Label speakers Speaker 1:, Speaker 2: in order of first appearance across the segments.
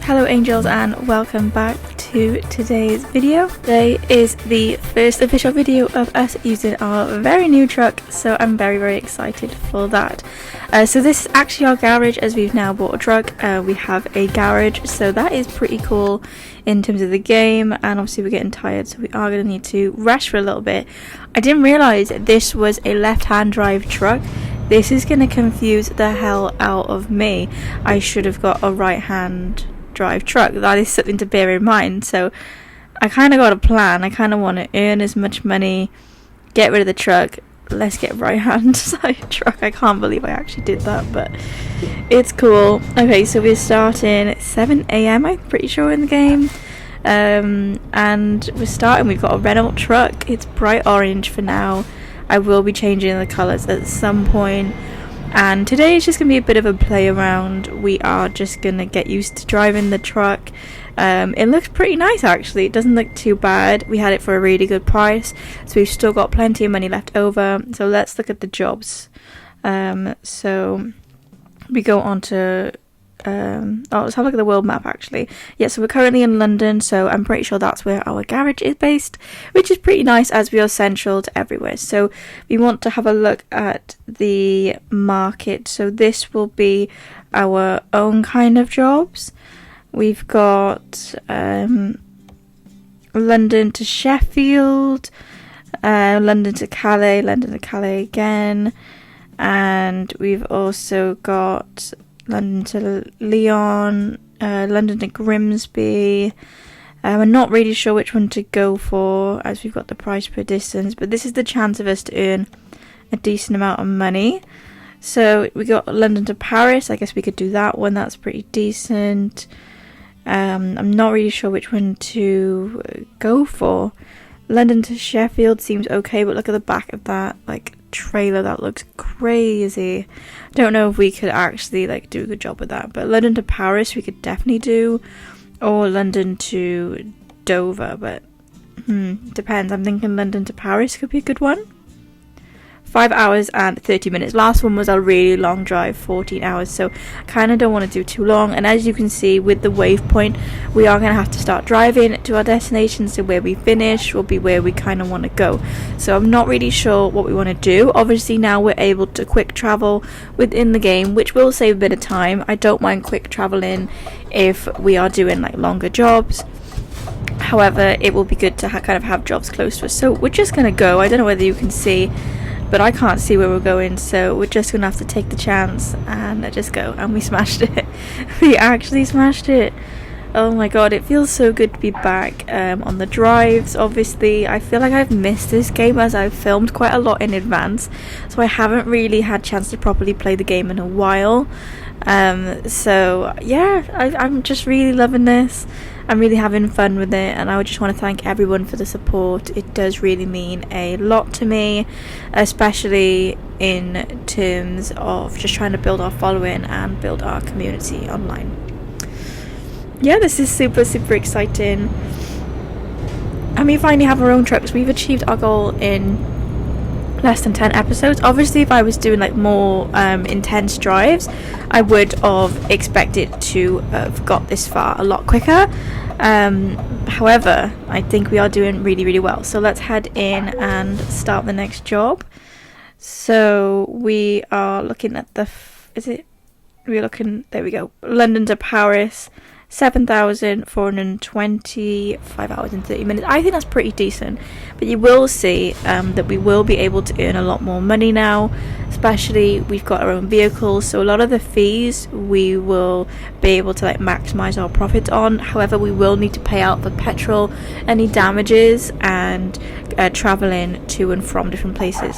Speaker 1: Hello angels and welcome back to today's video. Today is the first official video of us using our very new truck, so I'm very excited for that. So this is actually our garage, as we've now bought a truck. We have a garage, so that is pretty cool in terms of the game, and obviously we're getting tired, so we are going to need to rest for a little bit. I didn't realise this was a left-hand drive truck. This is going to confuse the hell out of me. I should have got a right-hand drive truck. That is something to bear in mind. So I kind of got a plan. I kind of want to earn as much money, get rid of the truck. Let's get right-hand side truck. I can't believe I actually did that, but it's cool. Okay, so we're starting at 7 AM, I'm pretty sure, in the game. And we're starting. We've got a Renault truck. It's bright orange for now. I will be changing the colours at some point, and today is just going to be a bit of a play around. We are just going to get used to driving the truck. It looks pretty nice actually. It doesn't look too bad. We had it for a really good price, so we've still got plenty of money left over. So let's look at the jobs. So we go on to let's have a look at the world map actually. Yeah, so we're currently in London, so I'm pretty sure that's where our garage is based, which is pretty nice as we are central to everywhere. So we want to have a look at the market. So this will be our own kind of jobs. We've got London to Sheffield, London to Calais, London to Calais again, and we've also got London to Lyon, London to Grimsby. I'm not really sure which one to go for, as we've got the price per distance, but this is the chance of us to earn a decent amount of money. So we got London to Paris. I guess we could do that one. That's pretty decent. I'm not really sure which one to go for. London to Sheffield seems okay, but look at the back of that trailer. That looks crazy. Don't know if we could actually do a good job with that, but London to Paris we could definitely do, or London to Dover, but depends. I'm thinking London to Paris could be a good one. 5 hours and 30 minutes. Last one was a really long drive, 14 hours, so I kind of don't want to do too long. And as you can see with the waypoint, we are going to have to start driving to our destination, so where we finish will be where we kind of want to go. So I'm not really sure what we want to do. Obviously now we're able to quick travel within the game, which will save a bit of time. I don't mind quick traveling if we are doing longer jobs. However, it will be good to kind of have jobs close to us. So we're just going to go. I don't know whether you can see, but I can't see where we're going, so we're just gonna have to take the chance and just go. And we smashed it. We actually smashed it. Oh my god, it feels so good to be back on the drives. Obviously I feel like I've missed this game, as I've filmed quite a lot in advance, so I haven't really had a chance to properly play the game in a while. So yeah, I'm just really loving this. I'm really having fun with it, and I just want to thank everyone for the support. It does really mean a lot to me, especially in terms of just trying to build our following and build our community online. Yeah, this is super exciting. And we finally have our own trucks. We've achieved our goal in less than 10 episodes. Obviously if I was doing more intense drives, I would have expected to have got this far a lot quicker. However, I think we are doing really well. So let's head in and start the next job. So we are looking at there we go, London to Paris, 7,420, 5 hours and 30 minutes. I think that's pretty decent, but you will see that we will be able to earn a lot more money now, especially we've got our own vehicles, so a lot of the fees we will be able to maximize our profits on. However, we will need to pay out for petrol, any damages, and traveling to and from different places.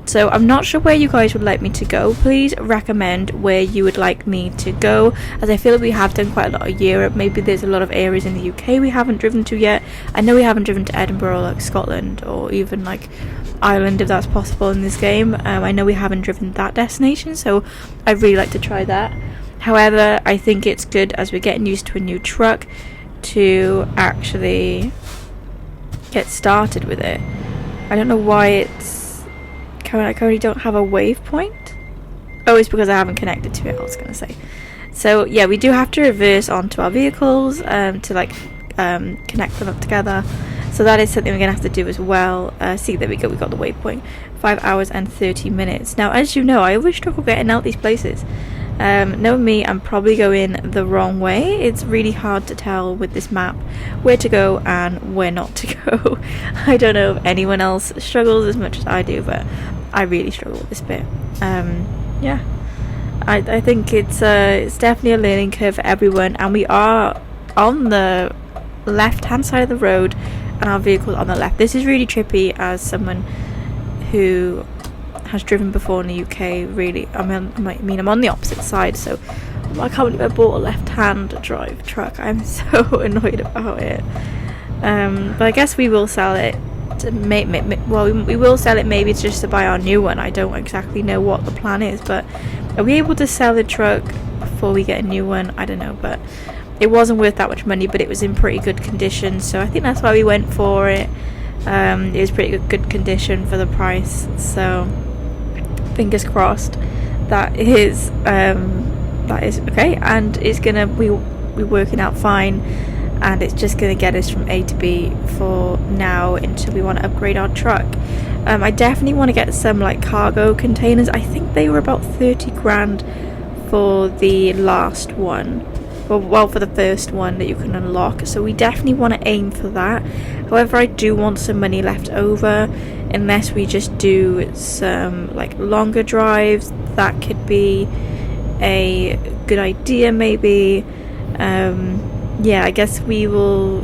Speaker 1: So I'm not sure where you guys would like me to go. Please recommend where you would like me to go, as I feel like we have done quite a lot of Europe. Maybe there's a lot of areas in the UK we haven't driven to yet. I know we haven't driven to Edinburgh, Scotland, or even Ireland, if that's possible in this game. I know we haven't driven that destination, so I'd really like to try that. However, I think it's good, as we're getting used to a new truck, to actually get started with it. I don't know why it's I currently don't have a waypoint. Oh, it's because I haven't connected to it, I was going to say. So yeah, we do have to reverse onto our vehicles to like connect them up together. So that is something we're gonna have to do as well. See, there we go, we got the waypoint. 5 hours and 30 minutes. Now, as you know, I always struggle getting out these places. Knowing me, I'm probably going the wrong way. It's really hard to tell with this map where to go and where not to go. I don't know if anyone else struggles as much as I do, but I really struggle with this bit. Yeah, I think it's definitely a learning curve for everyone, and we are on the left hand side of the road and our vehicle's on the left. This is really trippy as someone who has driven before in the UK. Really, I'm on the opposite side, so I can't believe I bought a left-hand drive truck. I'm so annoyed about it. But I guess we will sell it to we will sell it maybe just to buy our new one. I don't exactly know what the plan is, but are we able to sell the truck before we get a new one? I don't know, but it wasn't worth that much money, but it was in pretty good condition, so I think that's why we went for it. It was pretty good condition for the price, so fingers crossed that is okay, and it's gonna be working out fine, and it's just gonna get us from A to B for now until we want to upgrade our truck. I definitely want to get some like cargo containers. I think they were about 30 grand for the last one. Well, for the first one that you can unlock, so we definitely want to aim for that. However, I do want some money left over, unless we just do some like longer drives. That could be a good idea, maybe. Yeah, I guess we will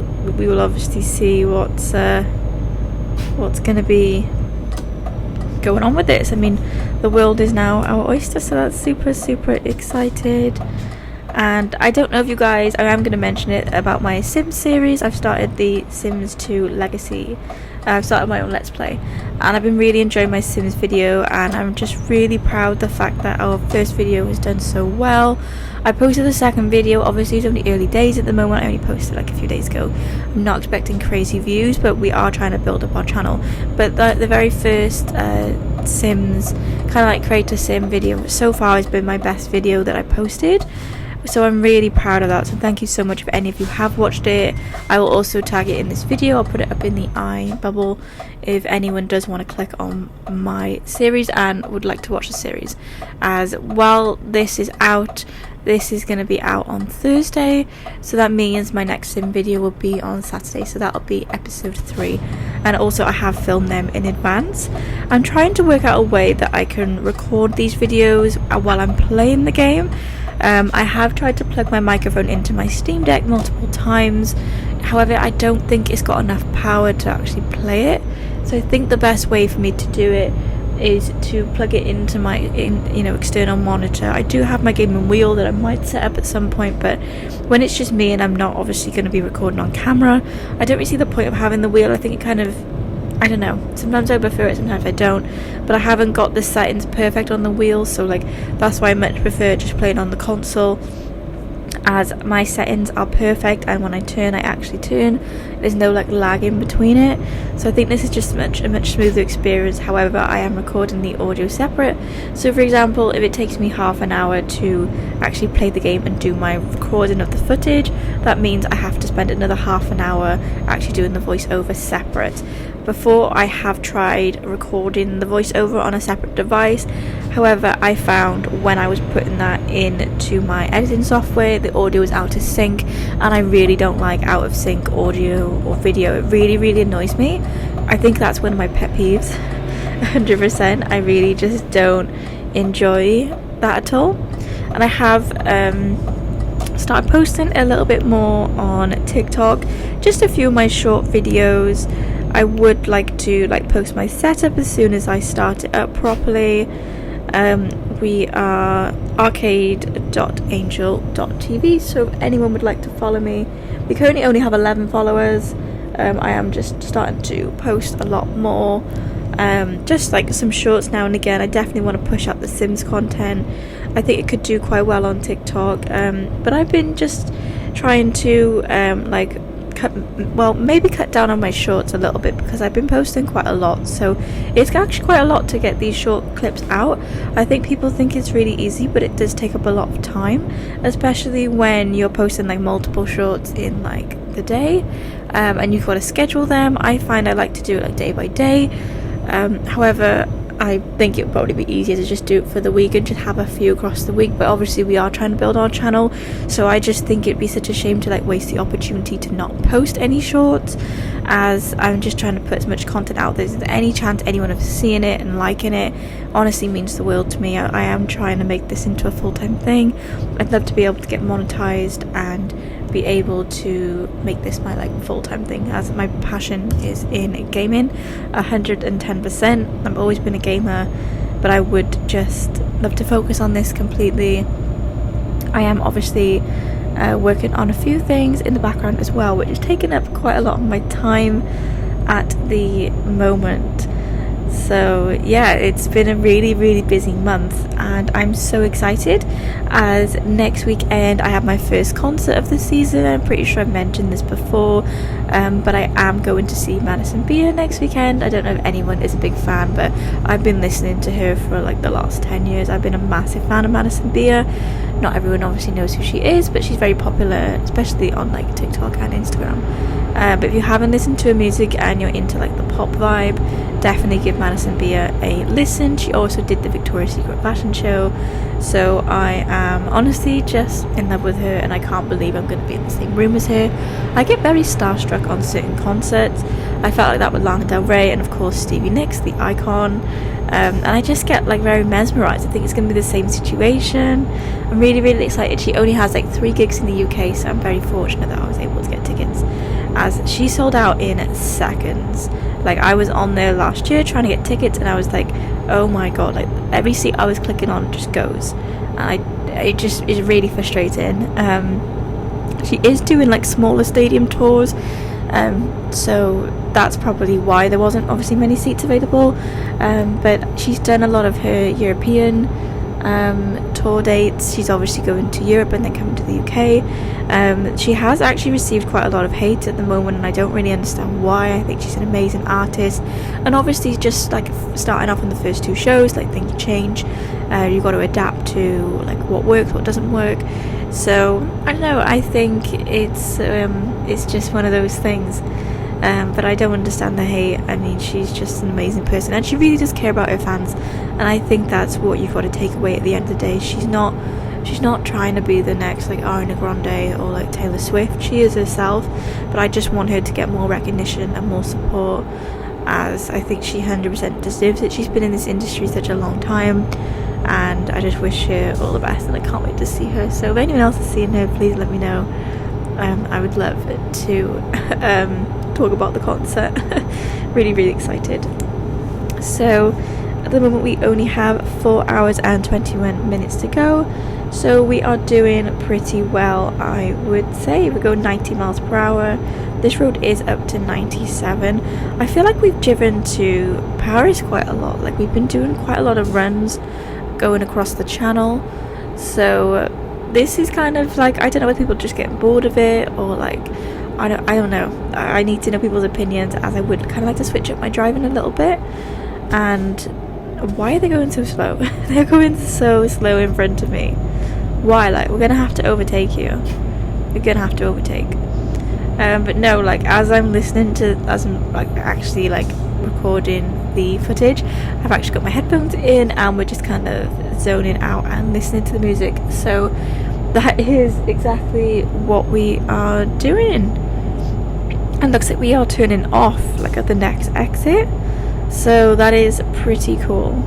Speaker 1: obviously see what's gonna be going on with this. I mean, the world is now our oyster, so that's super excited. And I don't know if you guys, I am going to mention it about my Sims series. I've started the Sims 2 Legacy. I've started my own Let's Play, and I've been really enjoying my Sims video, and I'm just really proud of the fact that our first video has done so well. I posted the second video. Obviously it's only early days at the moment. I only posted like a few days ago. I'm not expecting crazy views, but we are trying to build up our channel. But the very first Sims, kind of like creator sim video so far, has been my best video that I posted. So I'm really proud of that, so thank you so much if any of you have watched it. I will also tag it in this video. I'll put it up in the eye bubble if anyone does want to click on my series and would like to watch the series. As while this is out, this is going to be out on Thursday, so that means my next sim video will be on Saturday, so that'll be episode 3. And also I have filmed them in advance. I'm trying to work out a way that I can record these videos while I'm playing the game. I have tried to plug my microphone into my Steam Deck multiple times. However, I don't think it's got enough power to actually play it. So I think the best way for me to do it is to plug it into my external monitor. I do have my gaming wheel that I might set up at some point, but when it's just me and I'm not obviously going to be recording on camera, I don't really see the point of having the wheel. I think it kind of, I don't know, sometimes I prefer it, sometimes I don't, but I haven't got the settings perfect on the wheel, so like that's why I much prefer just playing on the console, as my settings are perfect, and when I turn, I actually turn. There's no like lag in between it, so I think this is just a much smoother experience. However, I am recording the audio separate, so for example, if it takes me half an hour to actually play the game and do my recording of the footage, that means I have to spend another half an hour actually doing the voiceover separate. Before, I have tried recording the voiceover on a separate device. However, I found when I was putting that into my editing software, the audio was out of sync, and I really don't like out of sync audio or video. It really annoys me. I think that's one of my pet peeves. 100%. I really just don't enjoy that at all. And I have started posting a little bit more on TikTok, just a few of my short videos. I would like to post my setup as soon as I start it up properly. We are arcade.angel.tv, so if anyone would like to follow me. We currently only have 11 followers. I am just starting to post a lot more, just like some shorts now and again. I definitely want to push up the Sims content. I think it could do quite well on TikTok, but I've been just trying to maybe cut down on my shorts a little bit, because I've been posting quite a lot, so it's actually quite a lot to get these short clips out. I think people think it's really easy, but it does take up a lot of time, especially when you're posting like multiple shorts in like the day, and you've got to schedule them. I find I like to do it like day by day. However, I think it would probably be easier to just do it for the week and just have a few across the week, but obviously we are trying to build our channel, so I just think it'd be such a shame to like waste the opportunity to not post any shorts, as I'm just trying to put as much content out there. There's any chance anyone of seeing it and liking it honestly means the world to me. I am trying to make this into a full-time thing. I'd love to be able to get monetized and be able to make this my like full-time thing, as my passion is in gaming 110%. I've always been a gamer, but I would just love to focus on this completely. I am obviously working on a few things in the background as well, which is taking up quite a lot of my time at the moment. So yeah, it's been a really busy month, and I'm so excited, as next weekend I have my first concert of the season. I'm pretty sure I've mentioned this before, but I am going to see Madison Beer next weekend. I don't know if anyone is a big fan, but I've been listening to her for like the last 10 years. I've been a massive fan of Madison Beer. Not everyone obviously knows who she is, but she's very popular, especially on like TikTok and Instagram. But if you haven't listened to her music and you're into like the pop vibe, definitely give Madison Beer a listen. She also did the Victoria's Secret fashion show, so I am honestly just in love with her, and I can't believe I'm going to be in the same room as her. I get very starstruck on certain concerts. I felt like that with Lana Del Rey, and of course Stevie Nicks, the icon, and I just get like very mesmerized. I think it's going to be the same situation. I'm really excited. She only has like 3 gigs in the UK, so I'm very fortunate that I was able to get tickets, as she sold out in seconds. Like, I was on there last year trying to get tickets, and I was like, oh my god, like every seat I was clicking on just goes, and it just is really frustrating. She is doing like smaller stadium tours, so that's probably why there wasn't obviously many seats available, but she's done a lot of her European tour dates. She's obviously going to Europe and then coming to the UK. She has actually received quite a lot of hate at the moment, and I don't really understand why. I think she's an amazing artist, and obviously just like starting off on the first 2 shows, like things change. You've got to adapt to like what works, what doesn't work. So I don't know, I think it's just one of those things. But I don't understand the hate. I mean, she's just an amazing person, and she really does care about her fans, and I think that's what you've got to take away at the end of the day. She's not trying to be the next like Ariana Grande or like Taylor Swift. She is herself, but I just want her to get more recognition and more support, as I think she 100% deserves it. She's been in this industry such a long time, and I just wish her all the best, and I can't wait to see her. So if anyone else is seeing her, please let me know. I would love to talk about the concert. really excited. So at the moment we only have 4 hours and 21 minutes to go, so we are doing pretty well, I would say. We go 90 miles per hour. This road is up to 97. I feel like we've driven to Paris quite a lot. Like, we've been doing quite a lot of runs going across the channel, so this is kind of like, I don't know whether people just get bored of it, or like I don't know. I need to know people's opinions, as I would kind of like to switch up my driving a little bit. And why are they going so slow? They're going so slow in front of me. Why? Like, we're gonna have to overtake you. We're gonna have to overtake. But no, like, as I'm like actually like recording the footage, I've actually got my headphones in, and we're just kind of zoning out and listening to the music. So that is exactly what we are doing. And looks like we are turning off like at the next exit, so that is pretty cool,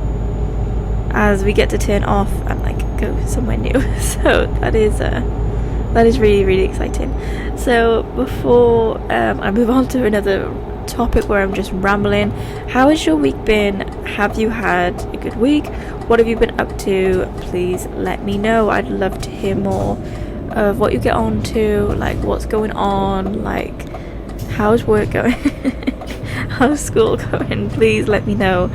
Speaker 1: as we get to turn off and like go somewhere new. So that is really exciting. So before I move on to another topic where I'm just rambling, how has your week been? Have you had a good week? What have you been up to? Please let me know. I'd love to hear more of what you get on to, like what's going on, like how's work going, how's school going. Please let me know.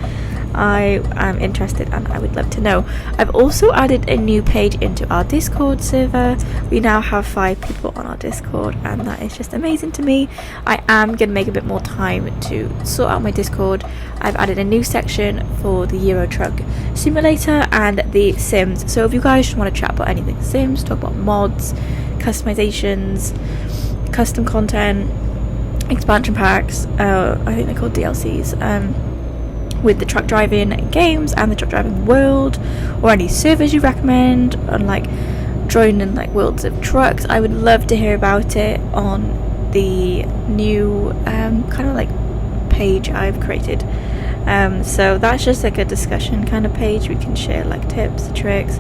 Speaker 1: I am interested and I would love to know. I've also added a new page into our Discord server. We now have 5 people on our Discord, and that is just amazing to me. I am going to make a bit more time to sort out my Discord. I've added a new section for the Euro Truck Simulator and the Sims. So if you guys just want to chat about anything Sims, talk about mods, customizations, custom content, expansion packs, I think they're called DLCs, with the truck driving games and the truck driving world, or any servers you recommend, and like joining like worlds of trucks, I would love to hear about it on the new kind of like page I've created. So that's just like a discussion kind of page. We can share like tips, tricks,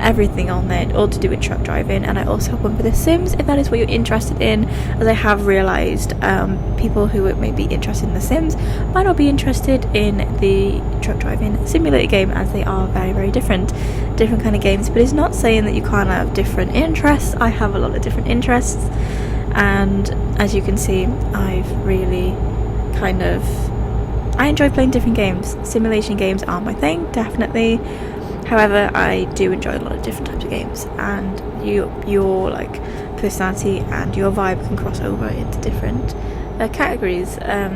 Speaker 1: everything on there, all to do with truck driving. And I also have one for The Sims if that is what you're interested in, as I have realised people who may be interested in The Sims might not be interested in the truck driving simulator game, as they are very, very different kind of games. But it's not saying that you can't have different interests. I have a lot of different interests, and as you can see, I've really I enjoy playing different games. Simulation games are my thing, definitely. However, I do enjoy a lot of different types of games, and your like personality and your vibe can cross over into different categories.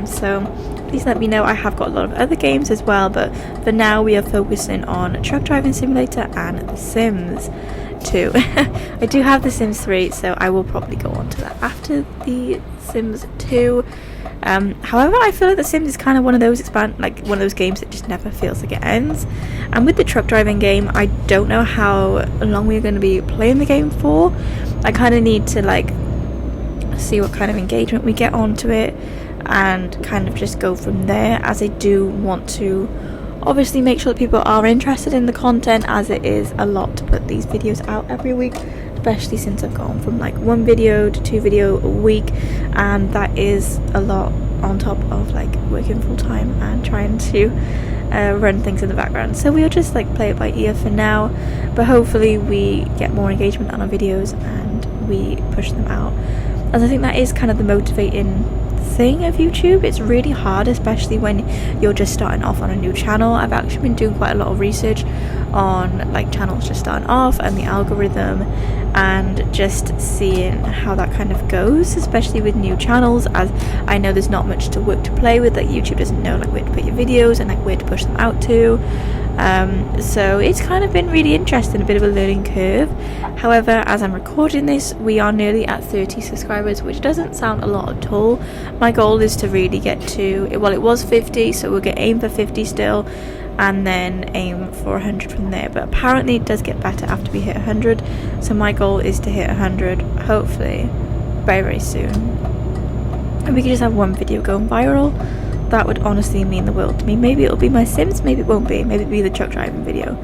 Speaker 1: So please let me know. I have got a lot of other games as well, but for now we are focusing on Truck Driving Simulator and The Sims 2. I do have The Sims 3, so I will probably go on to that after The Sims 2. However, I feel like The Sims is kind of one of those games that just never feels like it ends. And with the truck driving game, I don't know how long we're going to be playing the game for. I kind of need to like see what kind of engagement we get onto it, and kind of just go from there, as I do want to obviously make sure that people are interested in the content, as it is a lot to put these videos out every week, especially since I've gone from like 1 video to 2 video a week, and that is a lot on top of like working full time and trying to run things in the background. So we'll just like play it by ear for now, but hopefully we get more engagement on our videos and we push them out, as I think that is kind of the motivating thing of YouTube. It's really hard, especially when you're just starting off on a new channel. I've actually been doing quite a lot of research on like channels just starting off and the algorithm, and just seeing how that kind of goes, especially with new channels, as I know there's not much to work to play with. Like YouTube doesn't know like where to put your videos and like where to push them out to. So it's kind of been really interesting, a bit of a learning curve. However, as I'm recording this, we are nearly at 30 subscribers, which doesn't sound a lot at all. My goal is to really get to, well, it was 50, so we'll aim for 50 still, and then aim for 100 from there. But apparently it does get better after we hit 100, so my goal is to hit 100 hopefully very, very soon, and we can just have one video going viral. That would honestly mean the world to me. Maybe it'll be my Sims, maybe it won't be, maybe it'll be the truck driving video.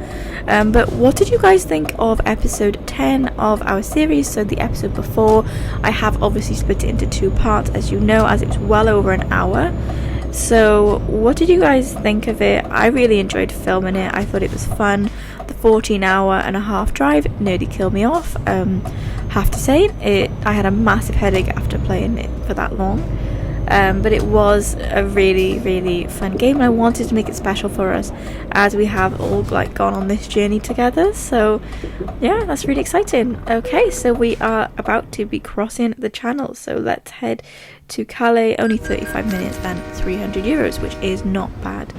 Speaker 1: But what did you guys think of episode 10 of our series? So the episode before, I have obviously split it into 2 parts, as you know, as it was well over an hour. So what did you guys think of it? I really enjoyed filming it. I thought it was fun. The 14-hour-and-a-half drive nearly killed me off. Have to say, I had a massive headache after playing it for that long. But it was a really, really fun game, and I wanted to make it special for us, as we have all like gone on this journey together. So yeah, that's really exciting. Okay, so we are about to be crossing the channel, so let's head to Calais. Only 35 minutes and 300 euros, which is not bad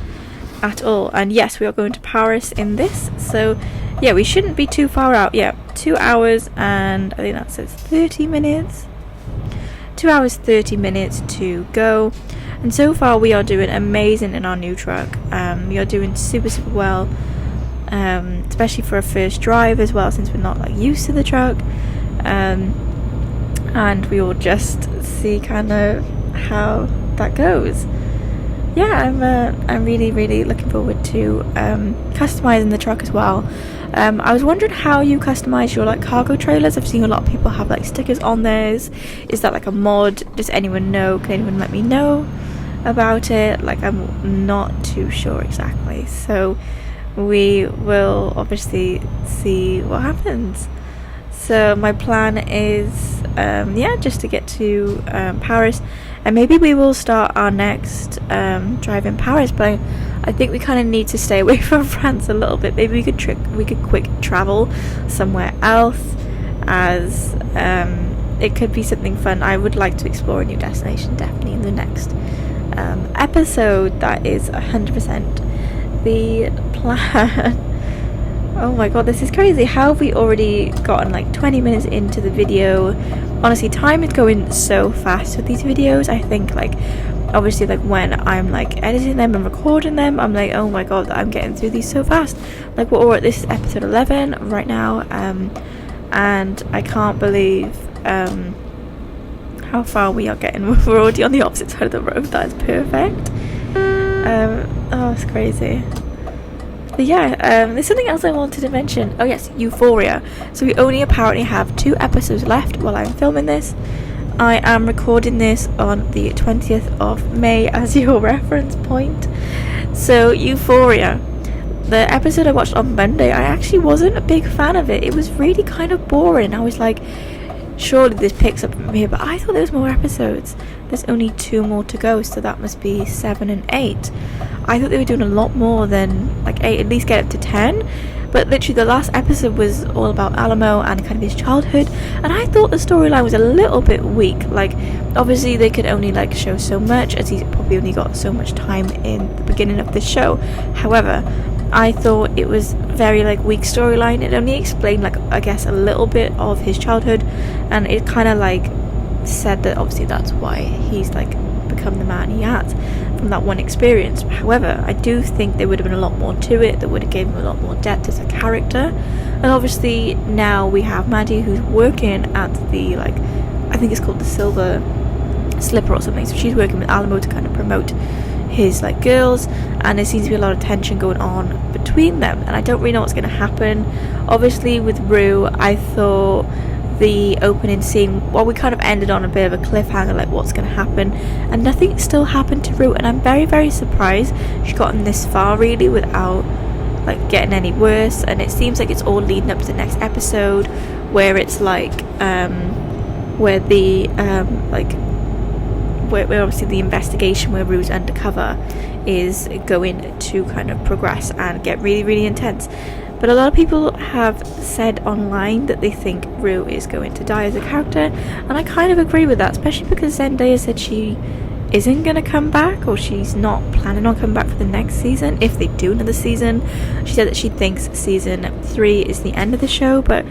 Speaker 1: at all. And yes, we are going to Paris in this, so yeah, we shouldn't be too far out. Yeah, 2 hours and I think that says 30 minutes. 2 hours 30 minutes to go, and so far we are doing amazing in our new truck. We are doing super well, especially for a first drive as well, since we're not like used to the truck, and we will just see kind of how that goes. Yeah, I'm really looking forward to customizing the truck as well. I was wondering how you customize your like cargo trailers. I've seen a lot of people have like stickers on theirs. Is that like a mod? Does anyone know? Can anyone let me know about it? Like, I'm not too sure exactly, so we will obviously see what happens. So my plan is yeah, just to get to Paris, and maybe we will start our next drive in Paris, but I think we kind of need to stay away from France a little bit. Maybe we could quick travel somewhere else, as it could be something fun. I would like to explore a new destination, definitely in the next episode. That is 100% the plan. Oh my god, this is crazy. How have we already gotten like 20 minutes into the video? Honestly, time is going so fast with these videos. I think like obviously like when I'm like editing them and recording them, I'm like, oh my god, I'm getting through these so fast. Like this is episode 11 right now, and I can't believe how far we are getting. We're already on the opposite side of the road. That is perfect. Oh, it's crazy. But yeah, there's something else I wanted to mention. Oh yes, Euphoria. So we only apparently have 2 episodes left while I'm filming this. I am recording this on the 20th of May as your reference point. So Euphoria, the episode I watched on Monday, I actually wasn't a big fan of it. It was really kind of boring. I was like, surely this picks up from here, but I thought there was more episodes. There's only 2 more to go, so that must be 7 and 8. I thought they were doing a lot more than like 8, at least get up to 10. But literally the last episode was all about Alamo and kind of his childhood, and I thought the storyline was a little bit weak. Like obviously they could only like show so much, as he's probably only got so much time in the beginning of the show. However, I thought it was very like weak storyline. It only explained like I guess a little bit of his childhood, and it kind of like said that obviously that's why he's like become the man he has from that one experience. However, I do think there would have been a lot more to it that would have given him a lot more depth as a character. And obviously now we have Maddie, who's working at the like, I think it's called the Silver Slipper or something, so she's working with Alamo to kind of promote his like girls, and there seems to be a lot of tension going on between them, and I don't really know what's going to happen. Obviously with Rue, I thought the opening scene, well, we kind of ended on a bit of a cliffhanger, like what's going to happen, and nothing still happened to Rue, and I'm very, very surprised she's gotten this far really without like getting any worse. And it seems like it's all leading up to the next episode, where it's like where the where obviously the investigation where Rue's undercover is going to kind of progress and get really, really intense. But a lot of people have said online that they think Rue is going to die as a character, and I kind of agree with that, especially because Zendaya said she isn't going to come back, or she's not planning on coming back for the next season, if they do another season. She said that she thinks season 3 is the end of the show, but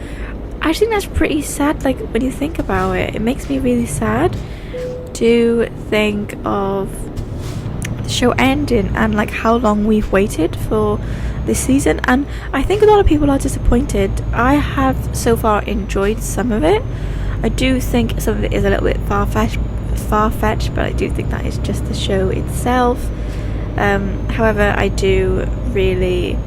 Speaker 1: I think that's pretty sad. Like when you think about it, it makes me really sad to think of the show ending and like how long we've waited for this season, and I think a lot of people are disappointed. I have so far enjoyed some of it. I do think some of it is a little bit far-fetched, but I do think that is just the show itself. However, I do really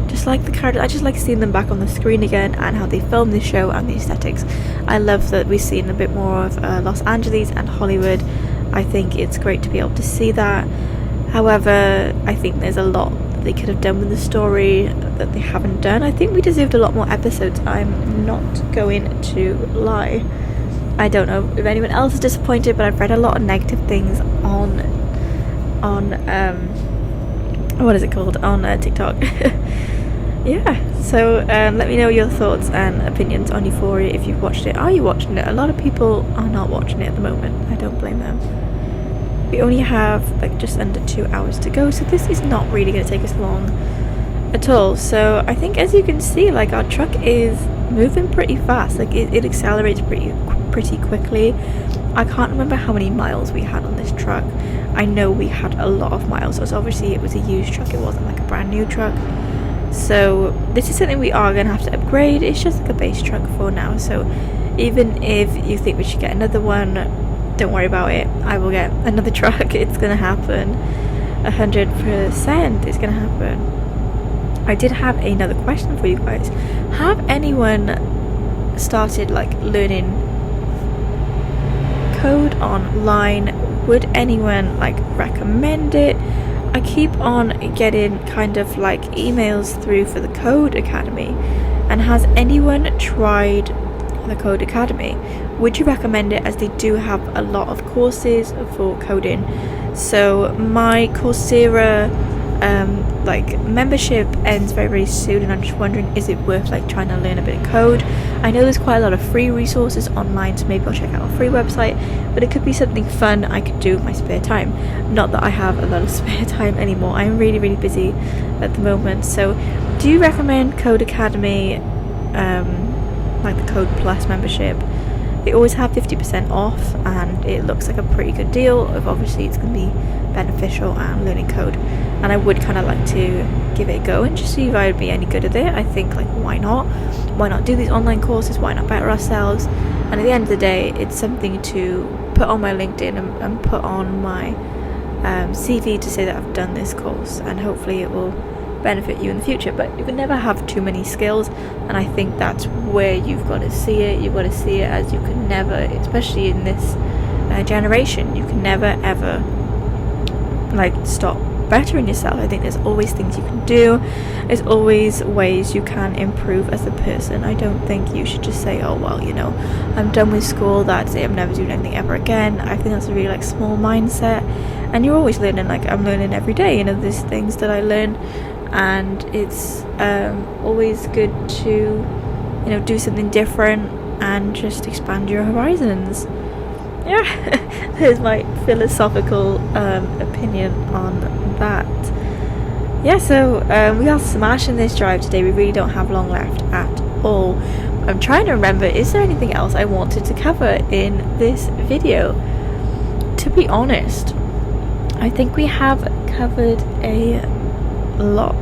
Speaker 1: just like the characters. I just like seeing them back on the screen again, and how they film the show and the aesthetics. I love that we've seen a bit more of Los Angeles and Hollywood. I think it's great to be able to see that. However, I think there's a lot that they could have done with the story that they haven't done. I think we deserved a lot more episodes, I'm not going to lie. I don't know if anyone else is disappointed, but I've read a lot of negative things on what is it called, on TikTok. Yeah, so let me know your thoughts and opinions on Euphoria if you've watched it. Are you watching it? A lot of people are not watching it at the moment. I don't blame them. We only have like just under 2 hours to go, so this is not really going to take us long at all. So I think, as you can see, like our truck is moving pretty fast. Like it accelerates pretty quickly. I can't remember how many miles we had on this truck. I know we had a lot of miles. So obviously it was a used truck, it wasn't like a brand new truck. So this is something we are going to have to upgrade. It's just like a base truck for now, so even if you think we should get another one, don't worry about it. I will get another truck. It's going to happen. 100% it's going to happen. I did have another question for you guys. Have anyone started like learning code online? Would anyone like recommend it? I keep on getting kind of like emails through for the Code Academy, and has anyone tried the Code Academy? Would you recommend it, as they do have a lot of courses for coding? So my Coursera like membership ends very, very soon, and I'm just wondering, is it worth like trying to learn a bit of code? I know there's quite a lot of free resources online, so maybe I'll check out a free website, but it could be something fun I could do in my spare time. Not that I have a lot of spare time anymore. I'm really, really busy at the moment. So do you recommend Code Academy, like the Code Plus membership? They always have 50% off, and it looks like a pretty good deal. Obviously it's going to be beneficial and learning code, and I would kind of like to give it a go and just see if I would be any good at it. I think, like, why not do these online courses, why not better ourselves? And at the end of the day, it's something to put on my LinkedIn and put on my CV to say that I've done this course, and hopefully it will benefit you in the future. But you can never have too many skills, and I think that's where you've got to see it. You've got to see it as you can never, especially in this generation, you can never ever like stop bettering yourself. I think there's always things you can do, there's always ways you can improve as a person. I don't think you should just say, oh well, you know, I'm done with school, that's it, I'm never doing anything ever again. I think that's a really like small mindset, and you're always learning. Like, I'm learning every day, you know, there's things that I learn, and it's always good to, you know, do something different and just expand your horizons. Yeah, there's my philosophical opinion on that. Yeah, so we are smashing this drive today. We really don't have long left at all. I'm trying to remember, is there anything else I wanted to cover in this video? To be honest, I think we have covered a lot.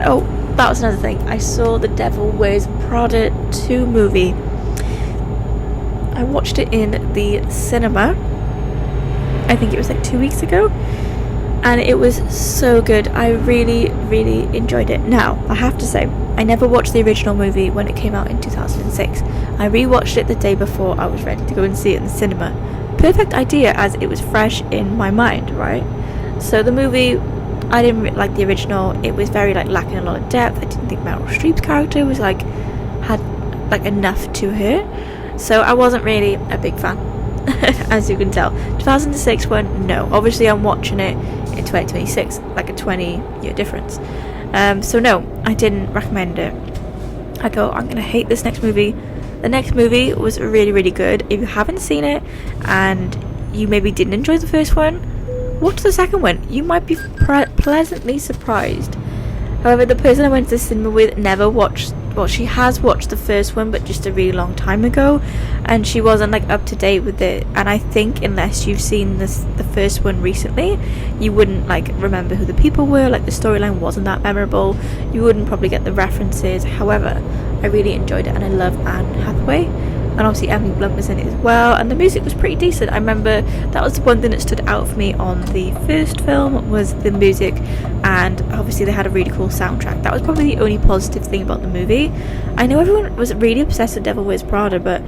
Speaker 1: Oh, that was another thing. I saw The Devil Wears Prada 2 movie. I watched it in the cinema. I think it was like 2 weeks ago, and it was so good. I really, really enjoyed it. Now, I have to say, I never watched the original movie when it came out in 2006. I rewatched it the day before I was ready to go and see it in the cinema. Perfect idea, as it was fresh in my mind, right? So the movie, I didn't like the original. It was very like lacking a lot of depth. I didn't think Meryl Streep's character was like had like enough to her. So I wasn't really a big fan, as you can tell. 2006 one, no. Obviously I'm watching it in 2026, like a 20-year difference. So no, I didn't recommend it. I go, I'm going to hate this next movie. The next movie was really, really good. If you haven't seen it and you maybe didn't enjoy the first one, watch the second one. You might be pleasantly surprised. However, the person I went to the cinema with never watched, well, she has watched the first one, but just a really long time ago, and she wasn't like up to date with it. And I think unless you've seen the first one recently, you wouldn't like remember who the people were. Like, the storyline wasn't that memorable. You wouldn't probably get the references. However, I really enjoyed it, and I love Anne Hathaway, and obviously Emily Blunt was in it as well, and the music was pretty decent. I remember that was the one thing that stood out for me on the first film, was the music, and obviously they had a really cool soundtrack. That was probably the only positive thing about the movie. I know everyone was really obsessed with Devil Wears Prada, but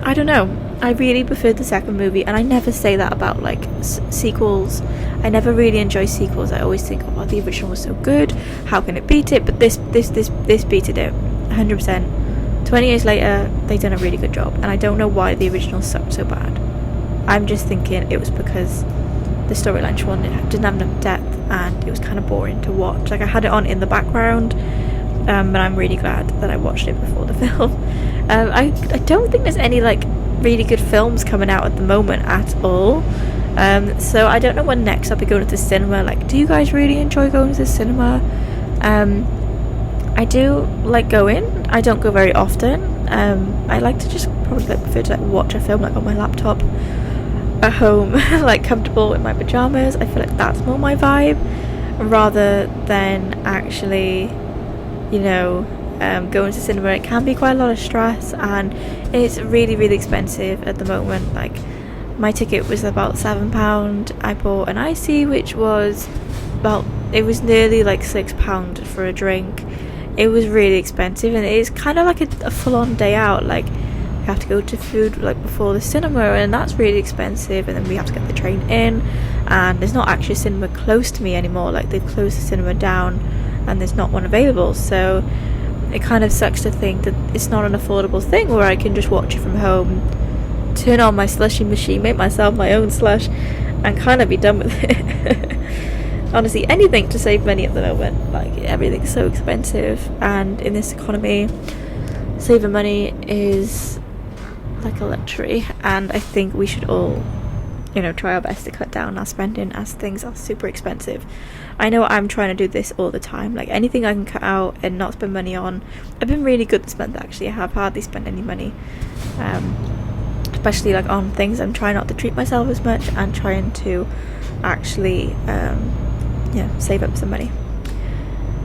Speaker 1: I don't know, I really preferred the second movie, and I never say that about like sequels. I never really enjoy sequels. I always think, oh, the original was so good, how can it beat it? But this beated it 100%. 20 years later, they've done a really good job, and I don't know why the original sucked so bad. I'm just thinking it was because the storyline didn't have enough depth, and it was kind of boring to watch. Like, I had it on in the background, but I'm really glad that I watched it before the film. I don't think there's any like really good films coming out at the moment at all. So I don't know when next I'll be going to the cinema. Like, do you guys really enjoy going to the cinema? I do like going. I don't go very often. I like to just probably like prefer to like watch a film like on my laptop at home, like comfortable in my pajamas. I feel like that's more my vibe, rather than actually, you know, going to cinema. It can be quite a lot of stress, and it's really, really expensive at the moment. Like, my ticket was about £7. I bought an icy, which was it was nearly like £6 for a drink. It was really expensive, and it is kind of like a full-on day out. Like, we have to go to food like before the cinema, and that's really expensive, and then we have to get the train in, and there's not actually a cinema close to me anymore. Like, they've closed the cinema down and there's not one available, so it kind of sucks to think that it's not an affordable thing where I can just watch it from home, turn on my slushy machine, make myself my own slush, and kind of be done with it. honestly anything to save money at the moment. Like, everything's so expensive, and in this economy saving money is like a luxury, and I think we should all, you know, try our best to cut down our spending, as things are super expensive. I know I'm trying to do this all the time, like anything I can cut out and not spend money on. I've been really good this month actually. I have hardly spent any money, especially like on things. I'm trying not to treat myself as much and trying to actually save up some money.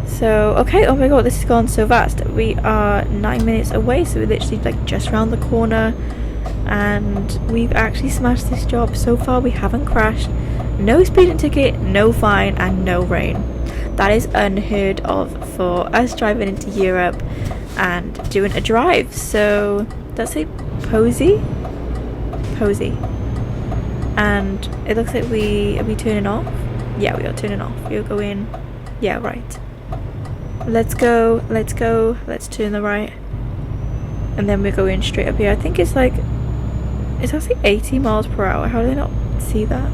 Speaker 1: So okay, oh my god, this has gone so fast. We are 9 minutes away, so we're literally like just around the corner, and we've actually smashed this job. So far we haven't crashed, no speeding ticket, no fine, and no rain. That is unheard of for us driving into Europe and doing a drive. So let's say Posey, and it looks like are we turning off? Yeah, we are turning off. We'll go in. Yeah, right. Let's go, let's turn the right, and then we're going straight up here. I think it's like, it's actually 80 miles per hour. How do they not see that?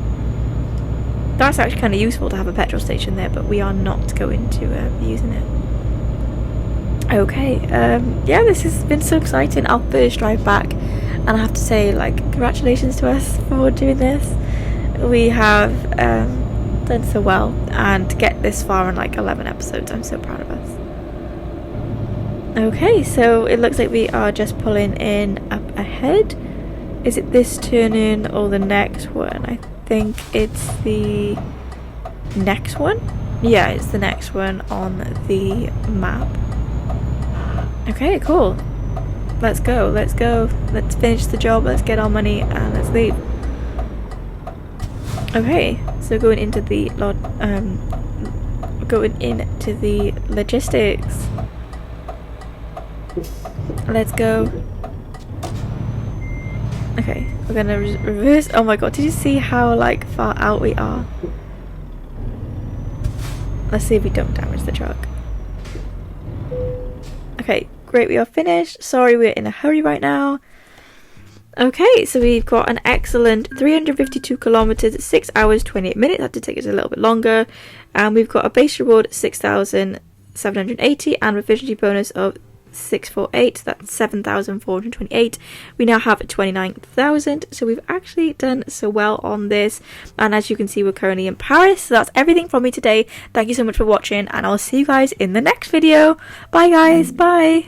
Speaker 1: That's actually kind of useful to have a petrol station there, but we are not going to be using it. Okay, yeah, this has been so exciting. Our first drive back, and I have to say, like, congratulations to us for doing this. We have done so well, and to get this far in like 11 episodes, I'm so proud of us. Okay, so it looks like we are just pulling in up ahead. Is it this turn-in or the next one? I think it's the next one. Yeah, it's the next one on the map. Okay, cool. Let's go, let's finish the job, let's get our money, and let's leave. Okay, so going into the logistics. Let's go. Okay, we're gonna reverse. Oh my god, did you see how like far out we are? Let's see if we don't damage the truck. Okay, great, we are finished. Sorry, we're in a hurry right now. Okay, so we've got an excellent 352 kilometers, 6 hours 28 minutes. That did take us a little bit longer, and we've got a base reward 6,780 and efficiency bonus of 648. That's 7,428. We now have 29,000, so we've actually done so well on this. And as you can see, we're currently in Paris. So that's everything from me today. Thank you so much for watching, and I'll see you guys in the next video. Bye guys, bye.